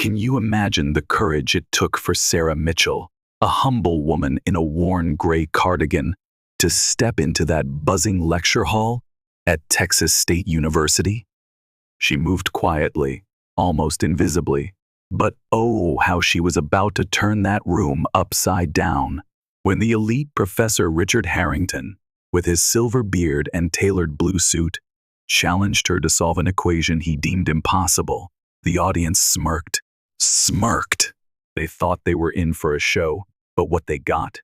Can you imagine the courage it took for Sarah Mitchell, a humble woman in a worn gray cardigan, to step into that buzzing lecture hall at Texas State University? She moved quietly, almost invisibly, but oh, how she was about to turn that room upside down when the elite Professor Richard Harrington, with his silver beard and tailored blue suit, challenged her to solve an equation he deemed impossible. The audience smirked. They thought they were in for a show, but what they got?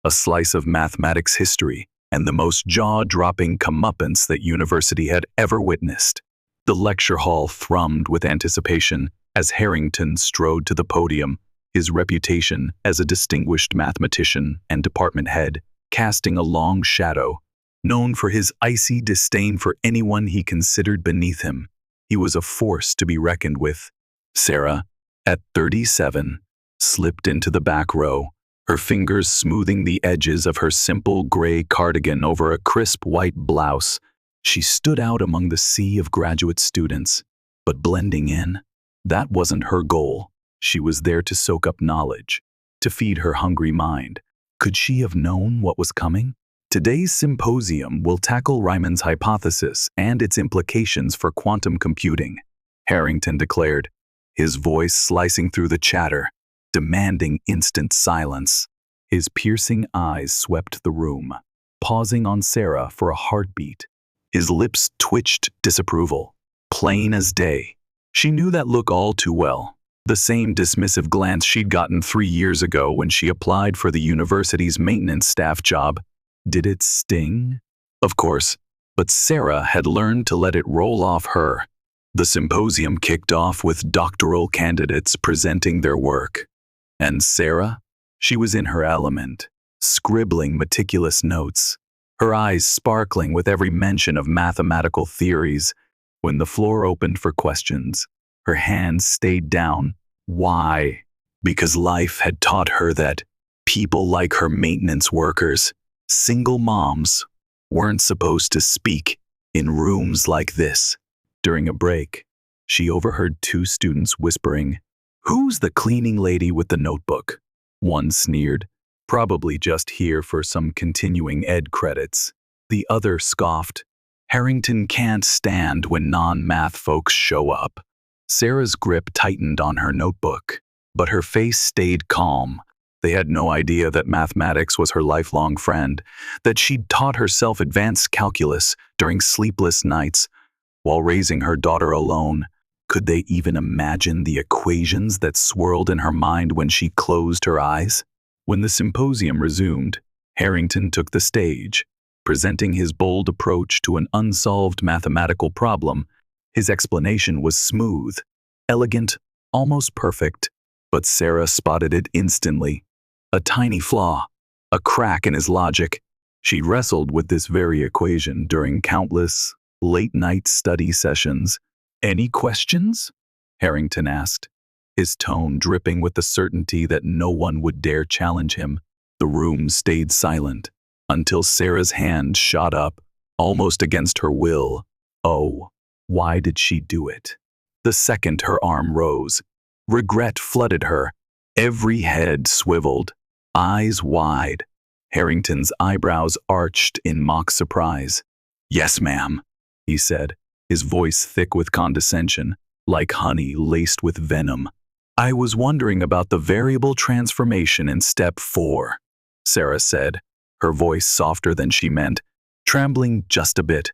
A slice of mathematics history and the most jaw-dropping comeuppance that university had ever witnessed. The lecture hall thrummed with anticipation as Harrington strode to the podium, his reputation as a distinguished mathematician and department head casting a long shadow. Known for his icy disdain for anyone he considered beneath him, he was a force to be reckoned with. Sarah, at 37, slipped into the back row, her fingers smoothing the edges of her simple gray cardigan over a crisp white blouse. She stood out among the sea of graduate students, but blending in, that wasn't her goal. She was there to soak up knowledge, to feed her hungry mind. Could she have known what was coming? Today's symposium will tackle Riemann's hypothesis and its implications for quantum computing, Harrington declared, his voice slicing through the chatter, demanding instant silence. His piercing eyes swept the room, pausing on Sarah for a heartbeat. His lips twitched disapproval, plain as day. She knew that look all too well. The same dismissive glance she'd gotten 3 years ago when she applied for the university's maintenance staff job. Did it sting? Of course, but Sarah had learned to let it roll off her. The symposium kicked off with doctoral candidates presenting their work. And Sarah? She was in her element, scribbling meticulous notes, her eyes sparkling with every mention of mathematical theories. When the floor opened for questions, her hands stayed down. Why? Because life had taught her that people like her maintenance workers, single moms, weren't supposed to speak in rooms like this. During a break, she overheard 2 students whispering, "Who's the cleaning lady with the notebook?" One sneered, "Probably just here for some continuing ed credits." The other scoffed, "Harrington can't stand when non-math folks show up." Sarah's grip tightened on her notebook, but her face stayed calm. They had no idea that mathematics was her lifelong friend, that she'd taught herself advanced calculus during sleepless nights while raising her daughter alone. Could they even imagine the equations that swirled in her mind when she closed her eyes? When the symposium resumed, Harrington took the stage, presenting his bold approach to an unsolved mathematical problem. His explanation was smooth, elegant, almost perfect, but Sarah spotted it instantly. A tiny flaw, a crack in his logic. She wrestled with this very equation during countless late-night study sessions. "Any questions?" Harrington asked, his tone dripping with the certainty that no one would dare challenge him. The room stayed silent until Sarah's hand shot up, almost against her will. Oh, why did she do it? The second her arm rose, regret flooded her. Every head swiveled, eyes wide. Harrington's eyebrows arched in mock surprise. "Yes, ma'am," he said, his voice thick with condescension, like honey laced with venom. "I was wondering about the variable transformation in step 4, Sarah said, her voice softer than she meant, trembling just a bit.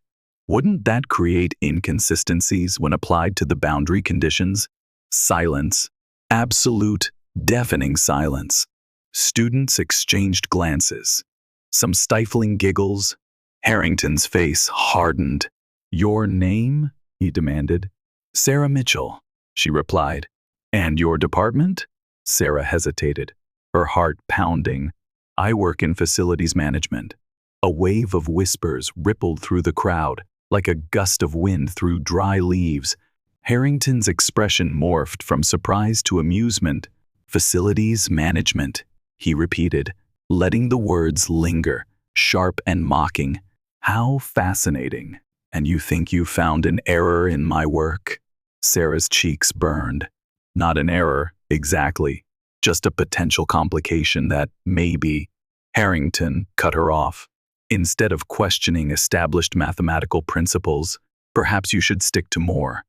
Wouldn't that create inconsistencies when applied to the boundary conditions? Silence. Absolute, deafening silence. Students exchanged glances. Some stifling giggles. Harrington's face hardened. "Your name?" he demanded. "Sarah Mitchell," she replied. "And your department?" Sarah hesitated, her heart pounding. "I work in facilities management." A wave of whispers rippled through the crowd, like a gust of wind through dry leaves. Harrington's expression morphed from surprise to amusement. "Facilities management," he repeated, letting the words linger, sharp and mocking. "How fascinating. And you think you found an error in my work?" Sarah's cheeks burned. Not an error, exactly. Just a potential complication that, maybe, Harrington cut her off. Instead of questioning established mathematical principles, perhaps you should stick to more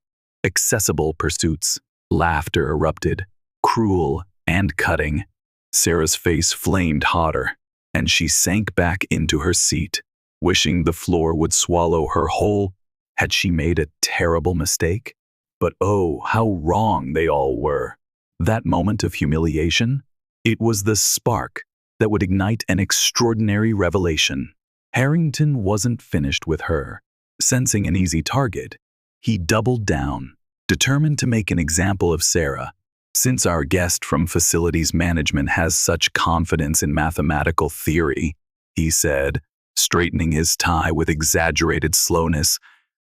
accessible pursuits. Laughter erupted, cruel and cutting. Sarah's face flamed hotter, and she sank back into her seat, wishing the floor would swallow her whole. Had she made a terrible mistake? But oh, how wrong they all were. That moment of humiliation? It was the spark that would ignite an extraordinary revelation. Harrington wasn't finished with her. Sensing an easy target, he doubled down, determined to make an example of Sarah. Since our guest from facilities management has such confidence in mathematical theory, he said, straightening his tie with exaggerated slowness,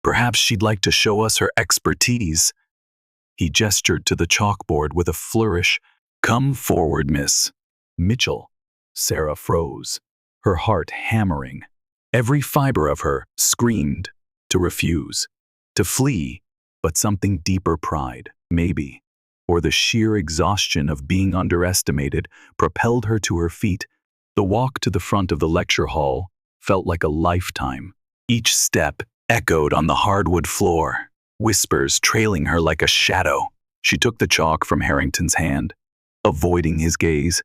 perhaps she'd like to show us her expertise. He gestured to the chalkboard with a flourish. Come forward, Miss Mitchell. Sarah froze, her heart hammering. Every fiber of her screamed to refuse, to flee, but something deeper pride, maybe, or the sheer exhaustion of being underestimated propelled her to her feet. The walk to the front of the lecture hall felt like a lifetime. Each step echoed on the hardwood floor, whispers trailing her like a shadow. She took the chalk from Harrington's hand, avoiding his gaze.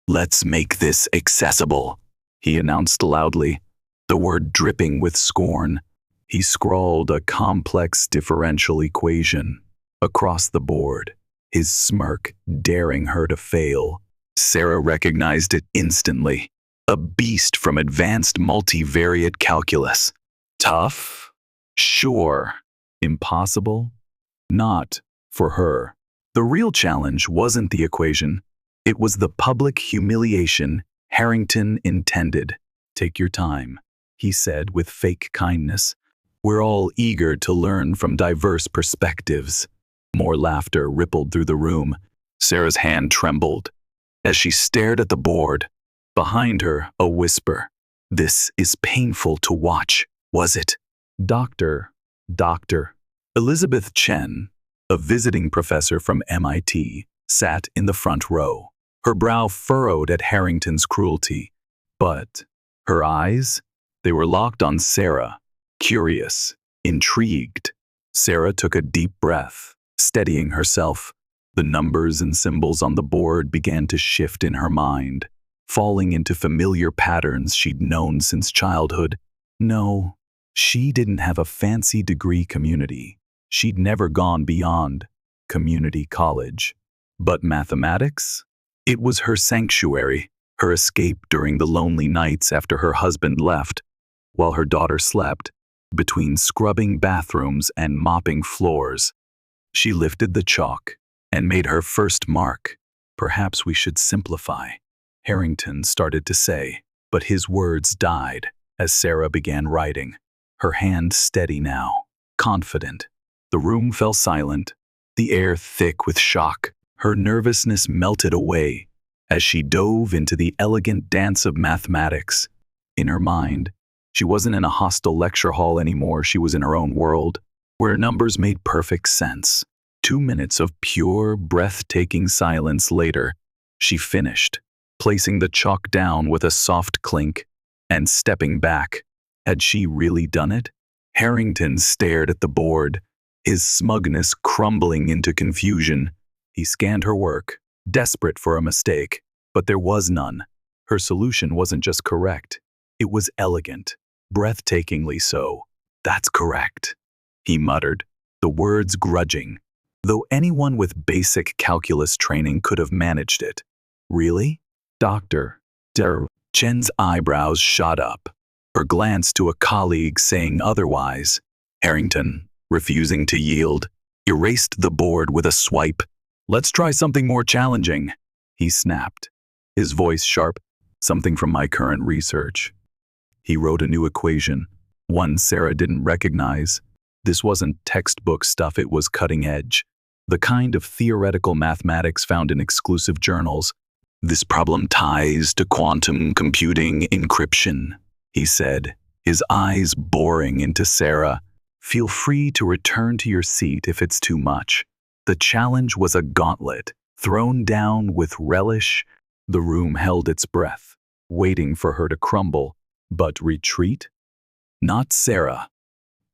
Let's make this accessible, he announced loudly, the word dripping with scorn. He scrawled a complex differential equation across the board, his smirk daring her to fail. Sarah recognized it instantly. A beast from advanced multivariate calculus. Tough? Sure. Impossible? Not for her. The real challenge wasn't the equation. It was the public humiliation Harrington intended. Take your time, he said with fake kindness. We're all eager to learn from diverse perspectives. More laughter rippled through the room. Sarah's hand trembled as she stared at the board. Behind her, a whisper. This is painful to watch, was it? Doctor. Elizabeth Chen, a visiting professor from MIT, sat in the front row, her brow furrowed at Harrington's cruelty. But her eyes? They were locked on Sarah, curious, intrigued. Sarah took a deep breath, steadying herself. The numbers and symbols on the board began to shift in her mind, falling into familiar patterns she'd known since childhood. No, she didn't have a fancy degree community. She'd never gone beyond community college. But mathematics? It was her sanctuary, her escape during the lonely nights after her husband left, while her daughter slept, between scrubbing bathrooms and mopping floors. She lifted the chalk and made her first mark. Perhaps we should simplify, Harrington started to say, but his words died as Sarah began writing, her hand steady now, confident. The room fell silent, the air thick with shock. Her nervousness melted away as she dove into the elegant dance of mathematics. In her mind, she wasn't in a hostile lecture hall anymore. She was in her own world, where numbers made perfect sense. 2 minutes of pure, breathtaking silence later, she finished, placing the chalk down with a soft clink and stepping back. Had she really done it? Harrington stared at the board, his smugness crumbling into confusion. He scanned her work, desperate for a mistake, but there was none. Her solution wasn't just correct. It was elegant, breathtakingly so. That's correct, he muttered, the words grudging, though anyone with basic calculus training could have managed it. Really? Doctor. Chen's eyebrows shot up, her glance to a colleague saying otherwise. Harrington, refusing to yield, erased the board with a swipe. Let's try something more challenging, he snapped, his voice sharp. Something from my current research. He wrote a new equation, one Sarah didn't recognize. This wasn't textbook stuff, it was cutting edge, the kind of theoretical mathematics found in exclusive journals. This problem ties to quantum computing encryption, he said, his eyes boring into Sarah. Feel free to return to your seat if it's too much. The challenge was a gauntlet, thrown down with relish. The room held its breath, waiting for her to crumble. But retreat? Not Sarah.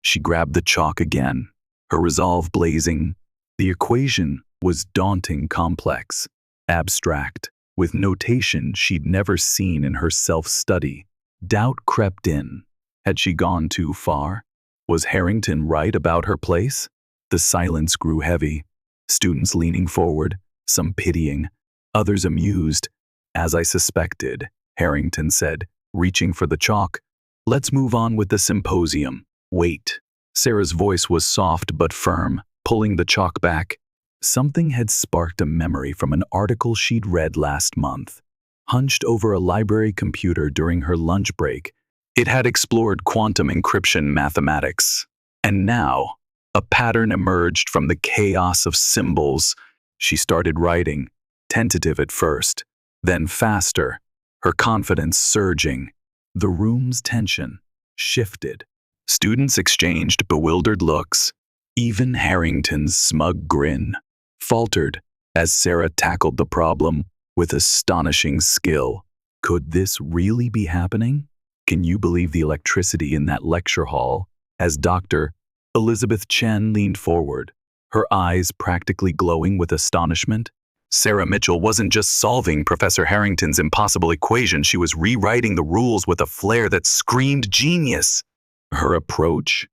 She grabbed the chalk again, her resolve blazing. The equation was daunting complex, abstract, with notation she'd never seen in her self-study. Doubt crept in. Had she gone too far? Was Harrington right about her place? The silence grew heavy, students leaning forward, some pitying, others amused. As I suspected, Harrington said, reaching for the chalk. Let's move on with the symposium. Wait. Sarah's voice was soft but firm, pulling the chalk back. Something had sparked a memory from an article she'd read last month. Hunched over a library computer during her lunch break, it had explored quantum encryption mathematics. And now, a pattern emerged from the chaos of symbols. She started writing, tentative at first, then faster, her confidence surging. The room's tension shifted. Students exchanged bewildered looks. Even Harrington's smug grin faltered as Sarah tackled the problem with astonishing skill. Could this really be happening? Can you believe the electricity in that lecture hall? As Dr. Elizabeth Chen leaned forward, her eyes practically glowing with astonishment. Sarah Mitchell wasn't just solving Professor Harrington's impossible equation, she was rewriting the rules with a flair that screamed genius. Her approach,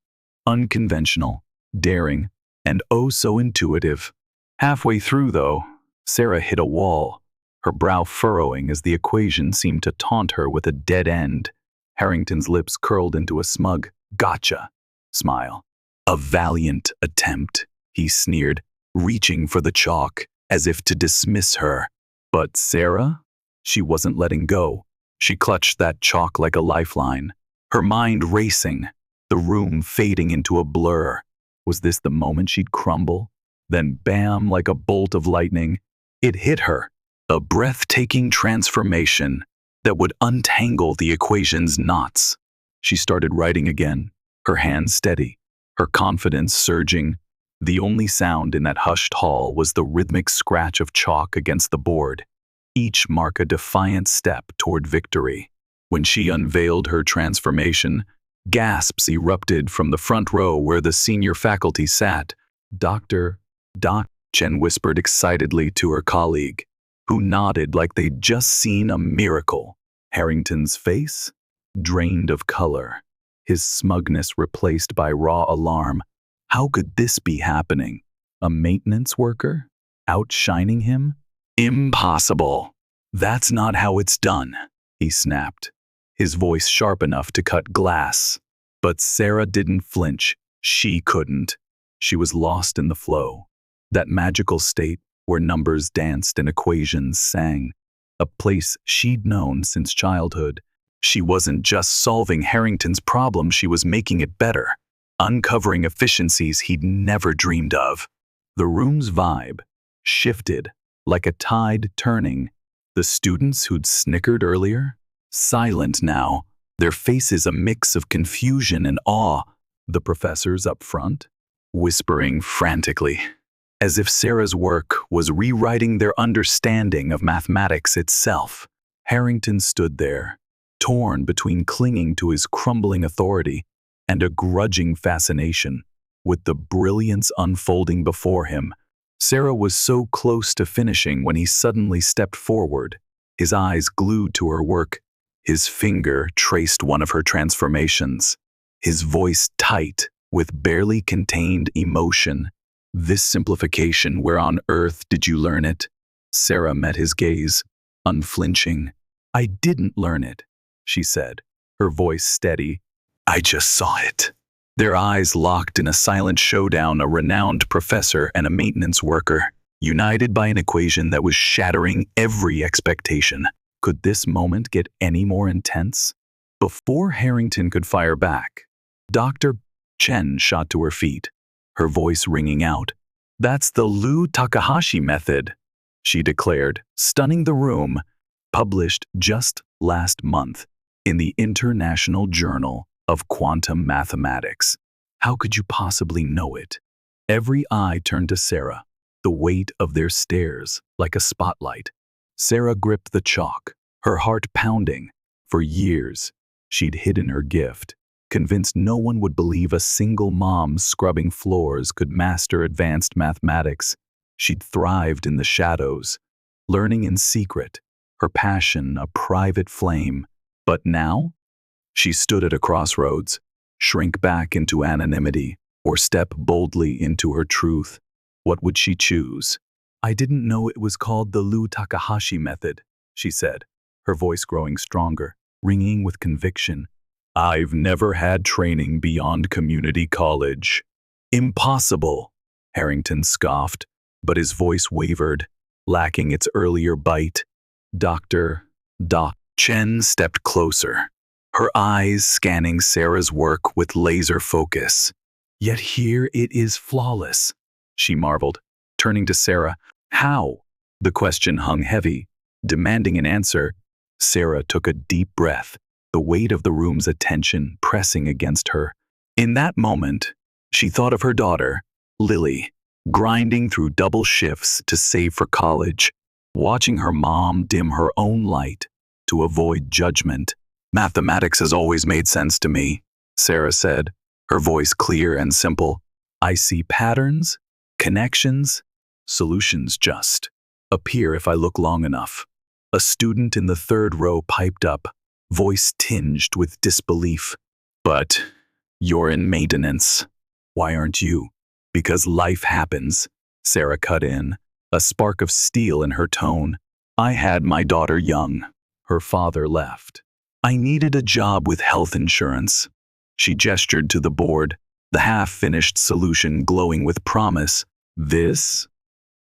unconventional, daring, and oh so intuitive. Halfway through, though, Sarah hit a wall, her brow furrowing as the equation seemed to taunt her with a dead end. Harrington's lips curled into a smug, gotcha smile. A valiant attempt, he sneered, reaching for the chalk, as if to dismiss her. But Sarah? She wasn't letting go. She clutched that chalk like a lifeline, her mind racing, the room fading into a blur. Was this the moment she'd crumble? Then bam, like a bolt of lightning, it hit her. A breathtaking transformation that would untangle the equation's knots. She started writing again, her hand steady, her confidence surging. The only sound in that hushed hall was the rhythmic scratch of chalk against the board, each mark a defiant step toward victory. When she unveiled her transformation, gasps erupted from the front row where the senior faculty sat. Dr. Chen whispered excitedly to her colleague, who nodded like they'd just seen a miracle. Harrington's face drained of color, his smugness replaced by raw alarm. How could this be happening? A maintenance worker? Outshining him? Impossible. That's not how it's done, he snapped, his voice sharp enough to cut glass. But Sarah didn't flinch. She couldn't. She was lost in the flow, that magical state where numbers danced and equations sang, a place she'd known since childhood. She wasn't just solving Harrington's problem, she was making it better, uncovering efficiencies he'd never dreamed of. The room's vibe shifted, like a tide turning. The students who'd snickered earlier, silent now, their faces a mix of confusion and awe. The professors up front, whispering frantically, as if Sarah's work was rewriting their understanding of mathematics itself. Harrington stood there, torn between clinging to his crumbling authority and a grudging fascination with the brilliance unfolding before him. Sarah was so close to finishing when he suddenly stepped forward, his eyes glued to her work. His finger traced one of her transformations, his voice tight with barely contained emotion. This simplification, where on earth did you learn it? Sarah met his gaze, unflinching. I didn't learn it, she said, her voice steady. I just saw it. Their eyes locked in a silent showdown, a renowned professor and a maintenance worker, united by an equation that was shattering every expectation. Could this moment get any more intense? Before Harrington could fire back, Dr. Chen shot to her feet, her voice ringing out. That's the Lu Takahashi method, she declared, stunning the room, published just last month in the International Journal of Quantum Mathematics. How could you possibly know it? Every eye turned to Sarah, the weight of their stares like a spotlight. Sarah gripped the chalk, her heart pounding. For years, she'd hidden her gift, convinced no one would believe a single mom scrubbing floors could master advanced mathematics. She'd thrived in the shadows, learning in secret, her passion a private flame. But now, she stood at a crossroads, shrink back into anonymity or step boldly into her truth. What would she choose? I didn't know it was called the Lou Takahashi method, she said, her voice growing stronger, ringing with conviction. I've never had training beyond community college. Impossible, Harrington scoffed, but his voice wavered, lacking its earlier bite. Doc Chen stepped closer, her eyes scanning Sarah's work with laser focus. Yet here it is flawless, she marveled, turning to Sarah. How? The question hung heavy, demanding an answer. Sarah took a deep breath, the weight of the room's attention pressing against her. In that moment, she thought of her daughter, Lily, grinding through double shifts to save for college, watching her mom dim her own light to avoid judgment. Mathematics has always made sense to me, Sarah said, her voice clear and simple. I see patterns, connections, solutions just appear if I look long enough. A student in the third row piped up, voice tinged with disbelief. But you're in maintenance. Why aren't you? Because life happens, Sarah cut in, a spark of steel in her tone. I had my daughter young. Her father left. I needed a job with health insurance. She gestured to the board, the half-finished solution glowing with promise. This?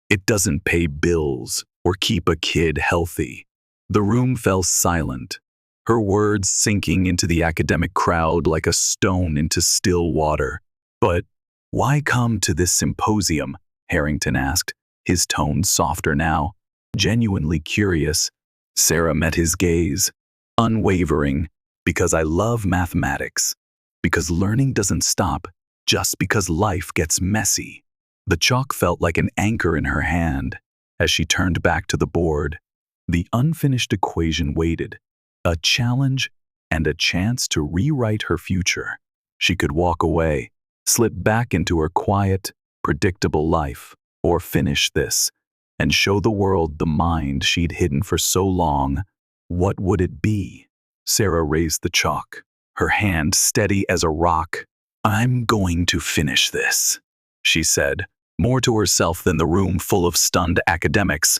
It doesn't pay bills or keep a kid healthy. The room fell silent, her words sinking into the academic crowd like a stone into still water. But why come to this symposium? Harrington asked, his tone softer now, genuinely curious. Sarah met his gaze, unwavering, because I love mathematics, because learning doesn't stop just because life gets messy. The chalk felt like an anchor in her hand as she turned back to the board. The unfinished equation waited, a challenge and a chance to rewrite her future. She could walk away, slip back into her quiet, predictable life, or finish this and show the world the mind she'd hidden for so long. What would it be? Sarah raised the chalk, her hand steady as a rock. I'm going to finish this, she said, more to herself than the room full of stunned academics.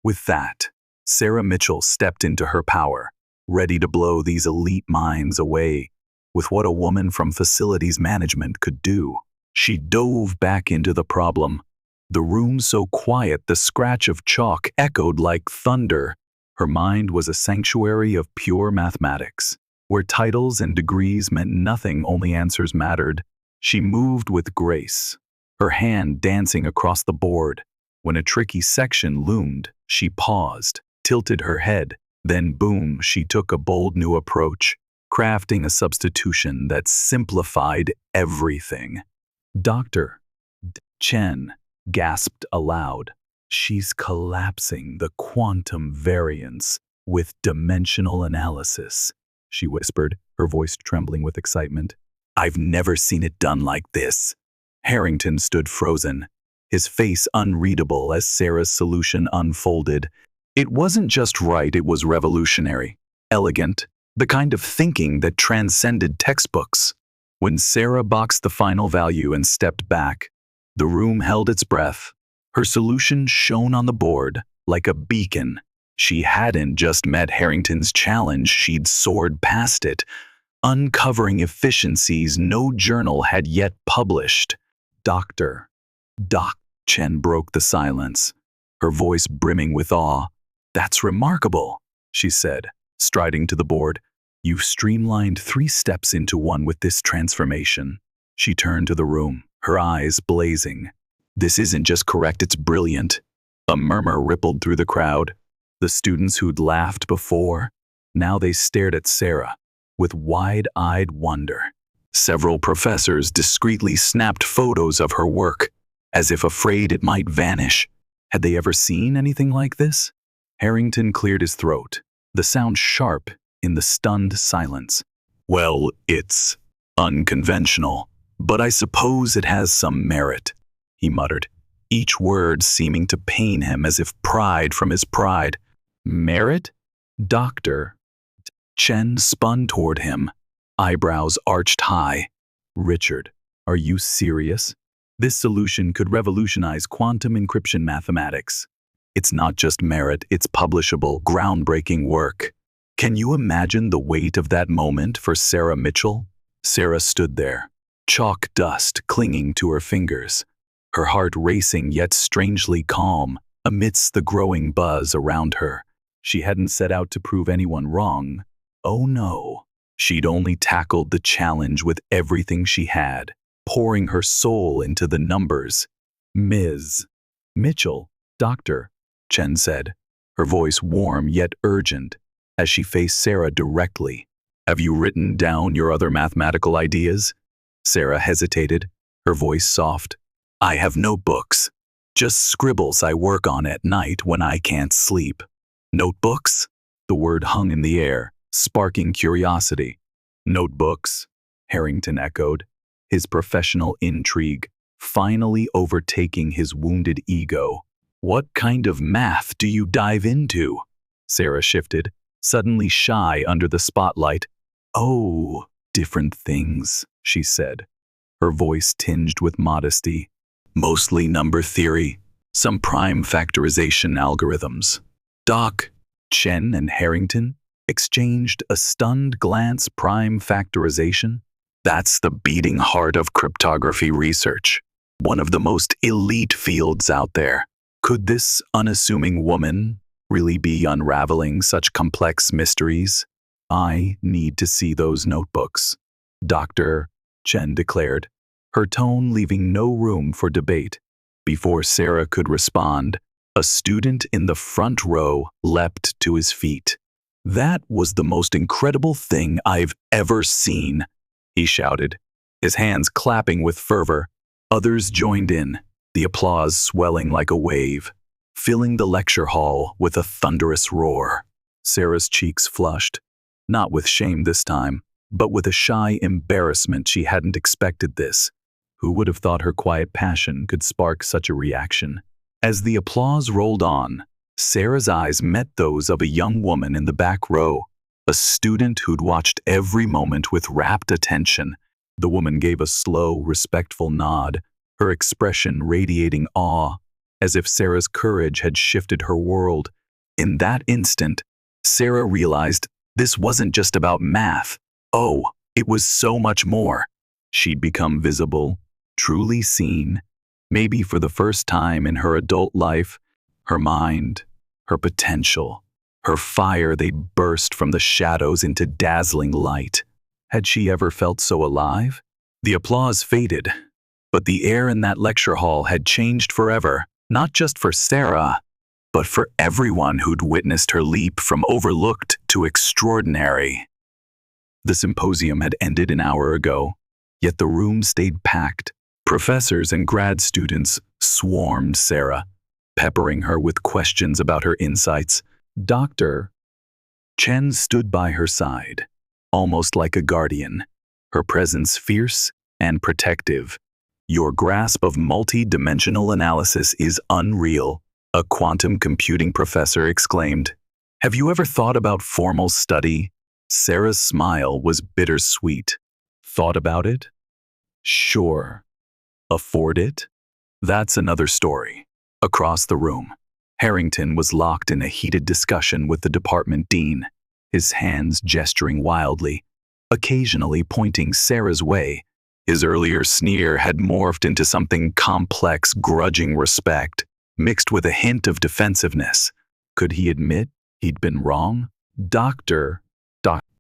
With that, Sarah Mitchell stepped into her power, ready to blow these elite minds away with what a woman from facilities management could do. She dove back into the problem, the room so quiet the scratch of chalk echoed like thunder. Her mind was a sanctuary of pure mathematics, where titles and degrees meant nothing, only answers mattered. She moved with grace, her hand dancing across the board. When a tricky section loomed, she paused, tilted her head, then boom, she took a bold new approach, crafting a substitution that simplified everything. Dr. Chen gasped aloud. She's collapsing the quantum variance with dimensional analysis, she whispered, her voice trembling with excitement. I've never seen it done like this. Harrington stood frozen, his face unreadable as Sarah's solution unfolded. It wasn't just right, it was revolutionary, elegant, the kind of thinking that transcended textbooks. When Sarah boxed the final value and stepped back, the room held its breath. Her solution shone on the board like a beacon. She hadn't just met Harrington's challenge, she'd soared past it, uncovering efficiencies no journal had yet published. Doc Chen broke the silence, her voice brimming with awe. That's remarkable, she said, striding to the board. You've streamlined 3 steps into one with this transformation. She turned to the room, her eyes blazing. This isn't just correct, it's brilliant. A murmur rippled through the crowd. The students who'd laughed before, now they stared at Sarah with wide-eyed wonder. Several professors discreetly snapped photos of her work, as if afraid it might vanish. Had they ever seen anything like this? Harrington cleared his throat, the sound sharp in the stunned silence. Well, it's unconventional, but I suppose it has some merit, he muttered, each word seeming to pain him as if pride from his pride. Merit? Doctor. Chen spun toward him, eyebrows arched high. Richard, are you serious? This solution could revolutionize quantum encryption mathematics. It's not just merit, it's publishable, groundbreaking work. Can you imagine the weight of that moment for Sarah Mitchell? Sarah stood there, chalk dust clinging to her fingers, her heart racing yet strangely calm amidst the growing buzz around her. She hadn't set out to prove anyone wrong. Oh no, she'd only tackled the challenge with everything she had, pouring her soul into the numbers. Ms. Mitchell, Doctor, Chen said, her voice warm yet urgent, as she faced Sarah directly. Have you written down your other mathematical ideas? Sarah hesitated, her voice soft. I have no books, just scribbles I work on at night when I can't sleep. Notebooks? The word hung in the air, sparking curiosity. Notebooks? Harrington echoed, his professional intrigue finally overtaking his wounded ego. What kind of math do you dive into? Sarah shifted, suddenly shy under the spotlight. Oh, different things, she said, her voice tinged with modesty. Mostly number theory, some prime factorization algorithms. Doc, Chen and Harrington exchanged a stunned glance. Prime factorization? That's the beating heart of cryptography research, one of the most elite fields out there. Could this unassuming woman really be unraveling such complex mysteries? I need to see those notebooks, Dr. Chen declared, her tone leaving no room for debate. Before Sarah could respond, a student in the front row leapt to his feet. That was the most incredible thing I've ever seen, he shouted, his hands clapping with fervor. Others joined in, the applause swelling like a wave, filling the lecture hall with a thunderous roar. Sarah's cheeks flushed, not with shame this time, but with a shy embarrassment. She hadn't expected this. Who would have thought her quiet passion could spark such a reaction? As the applause rolled on, Sarah's eyes met those of a young woman in the back row, a student who'd watched every moment with rapt attention. The woman gave a slow, respectful nod, her expression radiating awe, as if Sarah's courage had shifted her world. In that instant, Sarah realized this wasn't just about math. Oh, it was so much more. She'd become visible, truly seen, maybe for the first time in her adult life. Her mind, her potential, her fire, they burst from the shadows into dazzling light. Had she ever felt so alive? The applause faded, but the air in that lecture hall had changed forever, not just for Sarah, but for everyone who'd witnessed her leap from overlooked to extraordinary. The symposium had ended an hour ago, yet the room stayed packed. Professors and grad students swarmed Sarah, peppering her with questions about her insights. Dr. Chen stood by her side, almost like a guardian, her presence fierce and protective. Your grasp of multi-dimensional analysis is unreal, a quantum computing professor exclaimed. Have you ever thought about formal study? Sarah's smile was bittersweet. Thought about it? Sure. Afford it? That's another story. Across the room, Harrington was locked in a heated discussion with the department dean, his hands gesturing wildly, occasionally pointing Sarah's way. His earlier sneer had morphed into something complex, grudging respect, mixed with a hint of defensiveness. Could he admit he'd been wrong? Dr.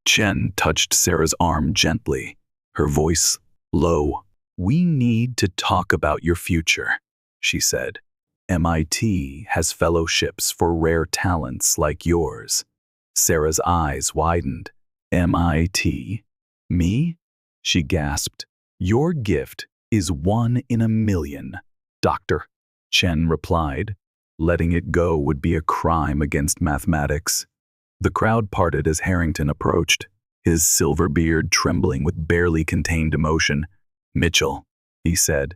Chen touched Sarah's arm gently, her voice low. We need to talk about your future, she said. MIT has fellowships for rare talents like yours. Sarah's eyes widened. MIT? Me? She gasped. Your gift is 1 in a million. Doctor, Chen replied. Letting it go would be a crime against mathematics. The crowd parted as Harrington approached, his silver beard trembling with barely contained emotion. Mitchell, he said,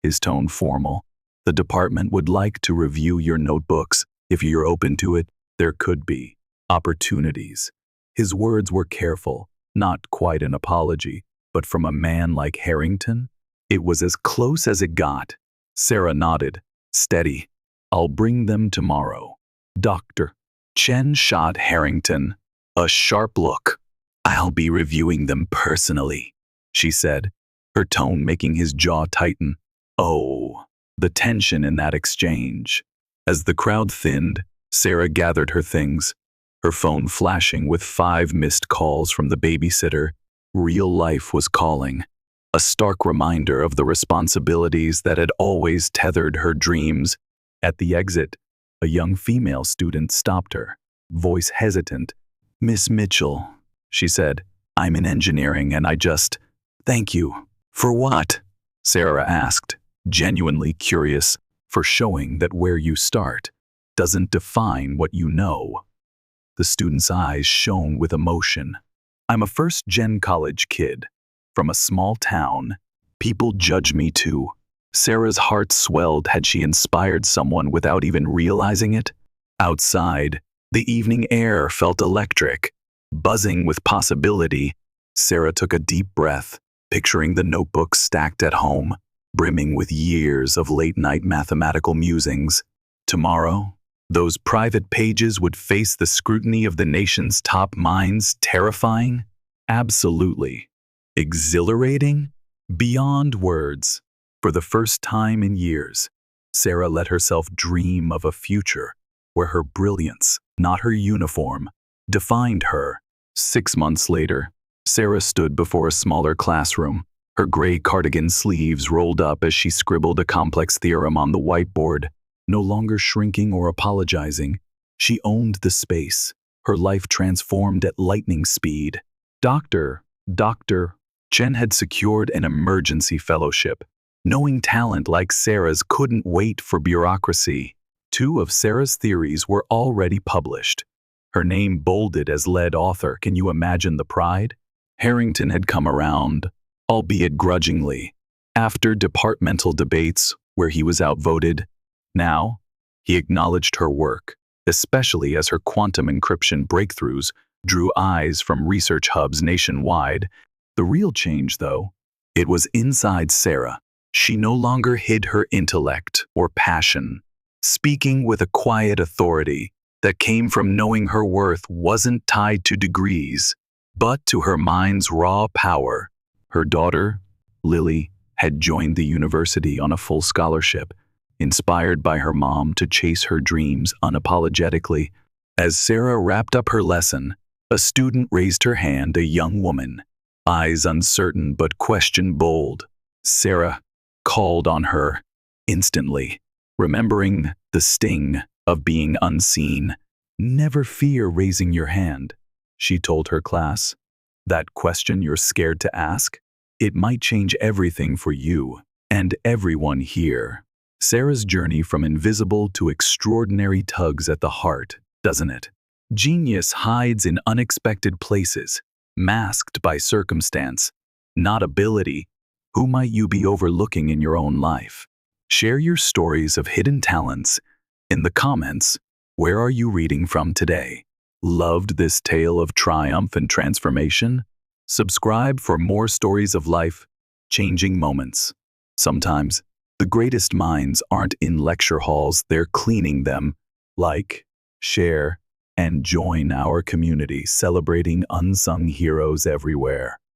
his tone formal, the department would like to review your notebooks. If you're open to it, there could be opportunities. His words were careful, not quite an apology, but from a man like Harrington, it was as close as it got. Sarah nodded. Steady. I'll bring them tomorrow. Doctor. Chen shot Harrington a sharp look. I'll be reviewing them personally, she said, her tone making his jaw tighten. Oh, the tension in that exchange. As the crowd thinned, Sarah gathered her things, her phone flashing with 5 missed calls from the babysitter. Real life was calling, a stark reminder of the responsibilities that had always tethered her dreams. At the exit, a young female student stopped her, voice hesitant. Miss Mitchell, she said, I'm in engineering and I just… Thank you. For what? Sarah asked, genuinely curious, for showing that where you start doesn't define what you know. The student's eyes shone with emotion. I'm a first-gen college kid. From a small town. People judge me too. Sarah's heart swelled. Had she inspired someone without even realizing it? Outside, the evening air felt electric, buzzing with possibility. Sarah took a deep breath, picturing the notebooks stacked at home, brimming with years of late-night mathematical musings. Tomorrow, those private pages would face the scrutiny of the nation's top minds. Terrifying? Absolutely. Exhilarating? Beyond words. For the first time in years, Sarah let herself dream of a future where her brilliance, not her uniform, defined her. 6 months later, Sarah stood before a smaller classroom, her gray cardigan sleeves rolled up as she scribbled a complex theorem on the whiteboard. No longer shrinking or apologizing, she owned the space, her life transformed at lightning speed. Doctor, Chen had secured an emergency fellowship. Knowing talent like Sarah's couldn't wait for bureaucracy. 2 of Sarah's theories were already published. Her name bolded as lead author. Can you imagine the pride? Harrington had come around, albeit grudgingly, after departmental debates where he was outvoted. Now, he acknowledged her work, especially as her quantum encryption breakthroughs drew eyes from research hubs nationwide. The real change, though, it was inside Sarah. She no longer hid her intellect or passion, speaking with a quiet authority that came from knowing her worth wasn't tied to degrees, but to her mind's raw power. Her daughter, Lily, had joined the university on a full scholarship, inspired by her mom to chase her dreams unapologetically. As Sarah wrapped up her lesson, a student raised her hand, a young woman, eyes uncertain but question bold. Sarah called on her instantly, remembering the sting of being unseen. Never fear raising your hand, she told her class. That question you're scared to ask? It might change everything for you and everyone here. Sarah's journey from invisible to extraordinary tugs at the heart, doesn't it? Genius hides in unexpected places, masked by circumstance, not ability. Who might you be overlooking in your own life? Share your stories of hidden talents in the comments. Where are you reading from today? Loved this tale of triumph and transformation? Subscribe for more stories of life-changing moments. Sometimes, the greatest minds aren't in lecture halls, they're cleaning them. Like, share, and join our community celebrating unsung heroes everywhere.